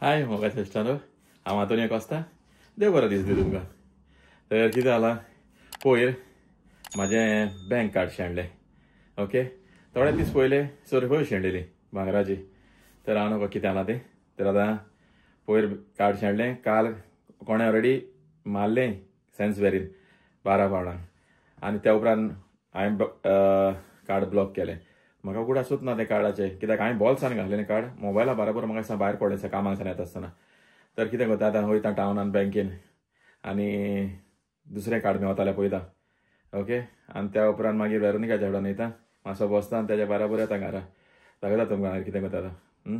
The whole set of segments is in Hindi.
हाय मोगा सिस्टरो हांव हातून एक वचता देव बरो दीस दी तुमकां. तर कितें जालां पयर म्हाजें बँक कार्ड शेणलें. ओके, थोडे दीस पयले चोरी शेणलेली भांगराची. तर हांव नको कितें जालां तें. तर आतां पयर कार्ड शेणलें, काल कोणें ऑलरेडी मारलें सेन्सबेरीन 12 पावंडांक आनी त्या उपरांत हांवें कार्ड ब्लॉक केलें. म्हाका कुडा सुत ना तें कार्डाचें, कित्याक हांवें बॉल्सान घातलेलें कार्ड मोबायला बरोबर म्हाका दिसता भायर पडलें कामाक येता आसतना. तर कितें करता आतां वयता टावनान बँकेन आनी दुसरें कार्ड मेवतालें पळयता. ओके, आनी त्या उपरांत मागीर वेरोनिकाच्या कडेन वयता, मातसो बसता आनी तेज्या बराबर येता घरा. दाखयता तुमकां हांवें कितें करता आतां.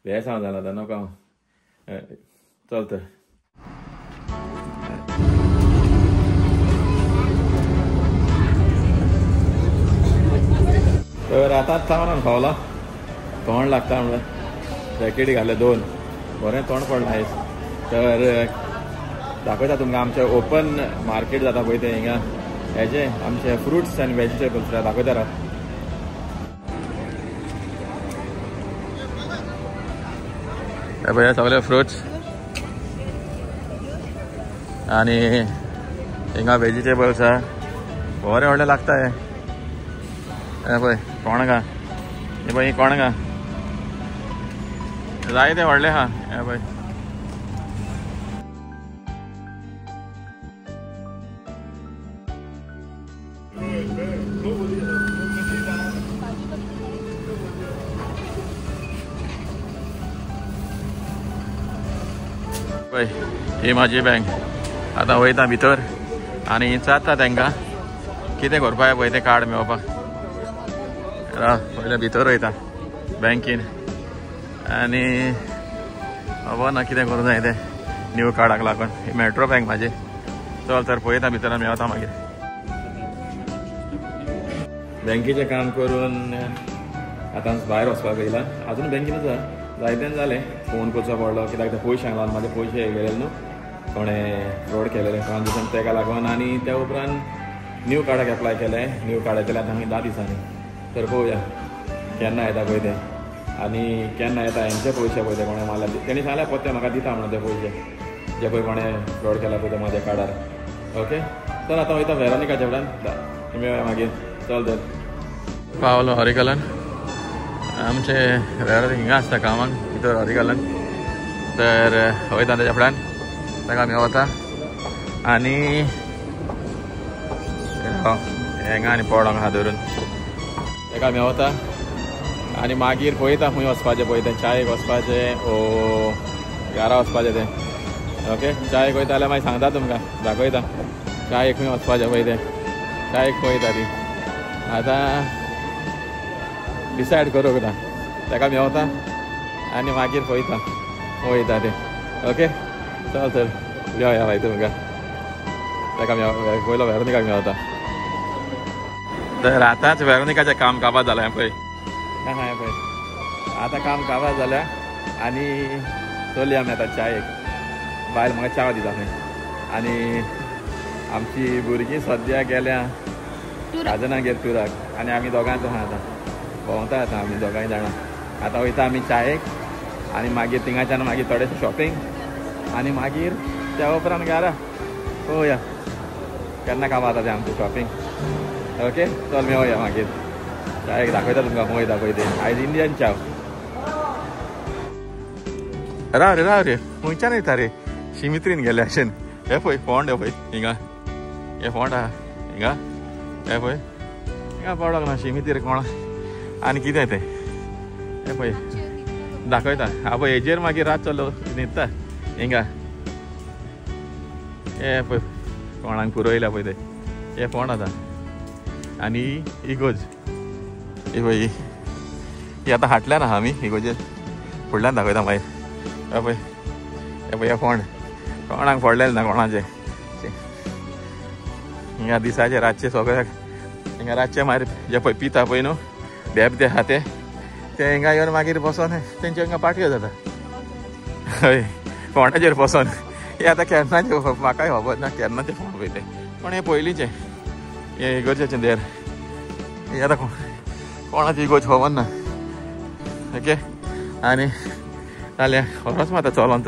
बेस हांव जालां आतां नोका हांव चल तर. तर आतांच टावनान पावला. तोंड लागता म्हणून जॅकेटी घातले 2, बरें तोंड पडलें आयज. तर दाखयता तुमकां आमचें ओपन मार्केट जाता पळय तें हिंगा हेजे आमचे फ्रुट्स आनी वेजिटेबल्स दाखयता राव. हे पळय सगळे फ्रुट्स आनी हिंगा वेजिटेबल्स आहा. बरें व्हडलें लागता हे. हे पळय कोणगां, हे पळय कोणगां जायते व्हडले आहा. हे पळय पळय ही म्हाजी बँक. आतां वयता भितर आनी विचारता तांकां कितें करपा पळय तें कार्ड मेळोवपाक. पयलें भितर वयता बँकीन आनी खबर ना कितें करूं जाय तें न्यू कार्डाक लागून. ही मेट्रो बँक म्हाजी. चल तर पळयता भितर आमी मेवता मागीर. बँकेचें काम करून आतां भायर वचपाक येयला. आजून बँकीनूच आहा. जायतें जालें फोन करचो पडलो कित्याक ते पयशे लागून म्हाजे पयशे गेलेले न्हू, कोणें फ्रॉड केलेले ट्रान्झेक्शन तेका लागून. आनी त्या उपरांत न्यू कार्डाक एप्लाय केलें. न्यू कार्ड केलें आतां 10 दिसांनी. तर पळोवया केन्ना येता पळय तें आनी केन्ना येता हेंचे पयशे पळय ते कोणें मारल्या. तेणी सांगलें पत्ते म्हाका दिता म्हणून ते पयशे जे पळय कोणें फ्रॉड केला पळय ते म्हाज्या कार्डार. ओके, तर आतां वयता वेरोनिकाच्या कडेन मेळया मागीर. चल तर पावलो हॉरिकलान. आमचे वेरोनिका हिंगा आसता कामाक भितर हॉरिकलान. तर वयता तेज्या फुड्यान ताका मेवता आनी हेंगा आनी पडोंग आहा धरून ताका मेवता आनी मागीर पळयता खंय वचपाचें पळय तें. चायेक वचपाचें ओ घरा वचपाचें तें. ओके, चायेक वयता जाल्यार मागीर सांगता तुमकां, दाखयता चायेक खंय वचपाचें पळय तें. चायेक पळयता ती आतां डिसायड करूं वयता. ताका मेवता आनी मागीर पळयता वयता तें. ओके, चल तर मेवया भाई तुमकां. ताका पयलो वेरोनिकाक मेवता. तर आतांच वेरोनिकाचें काम काबार जालें पळय. हां पळय आतां काम काबार जाल्या आनी चलया आमी आतां चायेक. बायल म्हाका च्या दिता खंय. आनी आमची भुरगीं सद्या गेल्या काजनागेर टुराक आनी आमी दोगांच आहा आतां भोंवता आतां आमी दोगांय जाणां. आतां वयता आमी चायेक आनी मागीर थिंगाच्यान मागीर थोडेशें शॉपिंग आनी मागीर त्या उपरांत घरा पळोवया केन्ना कामां जाता तें आमचें शॉपिंग. ओके, चल मेवया मागीर. चायेक दाखयता तुमकां खंय वयता पळय तें. आयज इंडियन चाव. राव रे खंयच्यान येता रे शिमित्रीन गेले अशें. हे पळय फोंड हे पळय हिंगा. हे फोंड आहा हिंगा. हे पळय हिंगा पडोंक ना शिमितीर कोण आनी कितें तें. हे पळय दाखयता. हांव पळय हेजेर मागीर रात चलो न्हिदता हिंगा. हे पळय कोणाक पुरयल्या पळय तें. हे फोंड आतां आनी इगोज. ही पळय ही आतां हाटल्यान आहा आमी इगोजेर. फुडल्यान दाखयता मागीर. हे पळय हे फोंड कोणाक फोडलेलें ना कोणाचें. हिंगा दिसाचे रातचे सगळ्याक हिंगा रातचे मागीर जे पळय पिता पळय न्हू बेब ते आहा ते हिंगा येवन मागीर बसोन तेंच्यो हिंगा पार्ट्यो जाता. हय फोंडाचेर बसोन. हे आतां केन्नाचे म्हाकाय खबर ना केन्नाचे फोंड पळय ते. पूण हे पयलींचे हे इगर्जेचें देर. हे आतां कोणाची इगोज खबर ना. ओके, आनी जालें खरोच आतां चलोन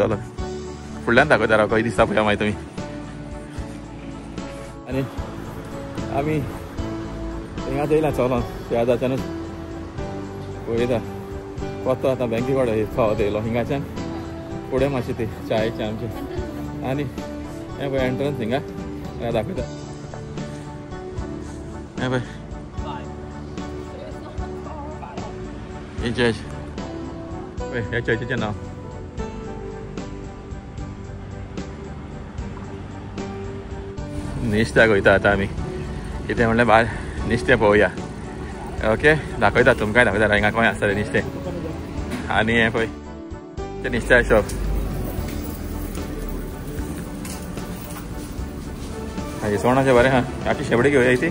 फुडल्यान दाखयता राव खंय दिसता पळया मागीर तुमी आनी आमी हिंगाच येयला चलोन शेजाच्यानूच पळयता कोतो आतां बँकी कडेन फावत येयलो हिंगाच्यान फुडें मातशें ती चायेचें आमचें आनी हें पळय एंट्रन्स हिंगा दाखयता हें पळय ही चर्च पळय ह्या चर्चीचें नांव नुस्त्याक वयता आतां आमी कितें म्हणल्यार भायर नुस्तें पळोवया ओके दाखयता तुमकांय दाखयता हिंगा खंय आसतलें नुस्तें आनी हें पळय तें नुस्त्या शॉप इसवणाचें बरें आहा आतां शेपडी घेवया ती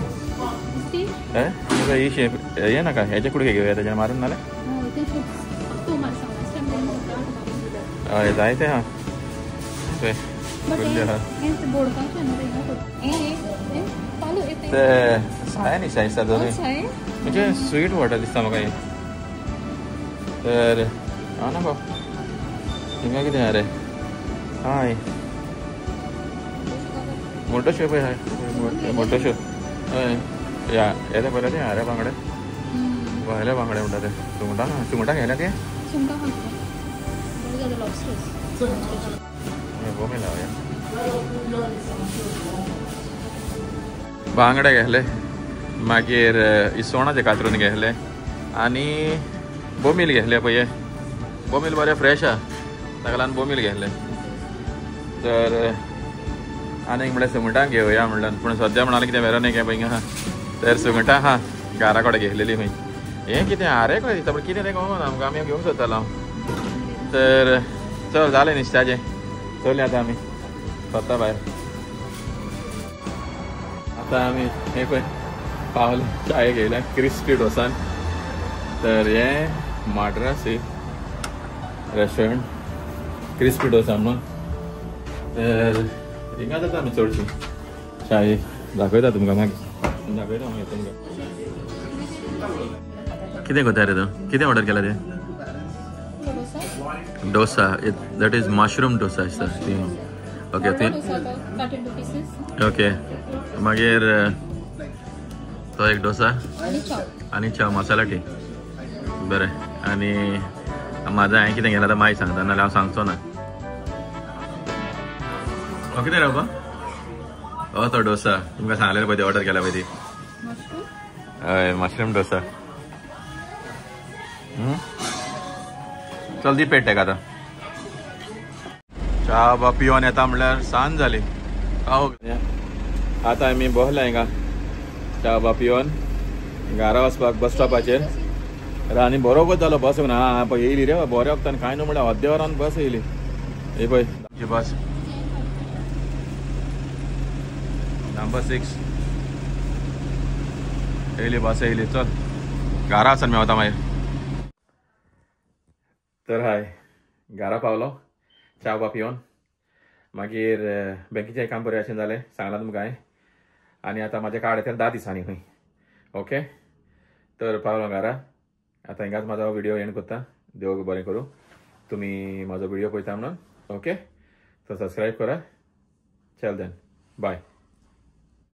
ही शेप हें नाका हेजे कुडके घेवया तेजें मारून नाल्यार हय जायतें आहा पळय कुल्ल्यो आहा ते साया न्ही सायसा दोनूय म्हणजे स्वीट वॉटर दिसता म्हाका ही तर हां ना बाब हिंगा कितें आहा रे हय मोटो शो पळय हय मोटो शो हय या येते पळय ते हाऱ्या बांगडे भायले बांगडे म्हणटा ते सुंगटां घेयल्या ते बोमी लावया बांगडे घेतले मागीर इसवणाचे कातरून घेतले आनी बोमील घेतले पळय बोमील बरें फ्रेश आहा ताका लागून बोमील घेतले तर आनीक म्हणल्यार सुंगटां घेवया म्हणल्यार पूण सद्या म्हणालें कितें वेरो न्ही पळय आहा तर सुंगटां आहा घरा कडेन घेतलेली खंय हें कितें आरे कडेन दिसता पूण कितें तें कळना आमकां आमी घेवंक सोदतालो हांव तर चल जालें नुस्त्याचें चलया आतां आमी स्वता भायर आतां आमी हें पळय पावले चाय घेयल्या क्रिस्पी डोसान तर हें माड्रासी रेस्टॉरंट क्रिस्पी डोसा म्हणून तर हिंगा जाता आमी चडशी चाय दाखयता तुमकां मागीर दाखयता मागीर तुमकां कितें कोता रे तूं कितें ऑर्डर केला तें dosa that is mushroom dosa आसता ती ओके ती ओके मागीर तो एक डोसा आनी च्या मसाला टी बरें आनी म्हाजो हांवें कितें घेतलां आतां मागीर सांगता नाल्यार हांव सांगचो ना हो कितें रावपा हो तो डोसा तुमकां सांगलेलें पळय ती ऑर्डर केला पळय ती हय मशरूम डोसा चल दी पेट तेका आतां च्या बा पिवन येता म्हणल्यार सांज जाली आतां आमी बसल्या हिंगा च्या बा पिवन घरा वचपाक बस स्टॉपाचेर आनी बरो वगत जालो बस ना पळय येयली रे बऱ्या वखदान कांय न्हू म्हणल्यार अर्दे वरान बस येयली हे पळय ही बस नंबर 6 येयली बस येयली चल घरा वचून मेवता मागीर तर हाय घरा पावलो च्या बा पिवन मागीर बँकेचें काम बरें अशें जालें सांगलां तुमकां हांवें आनी आतां म्हाजें कार्ड येता 10 दिसांनी खंय ओके तर पावलो घरा आतां हिंगाच म्हाजो व्हिडिओ एंड करता देव बरें करूं तुमी म्हाजो व्हिडिओ पळयता म्हणून ओके तर सबस्क्रायब करा चल देन बाय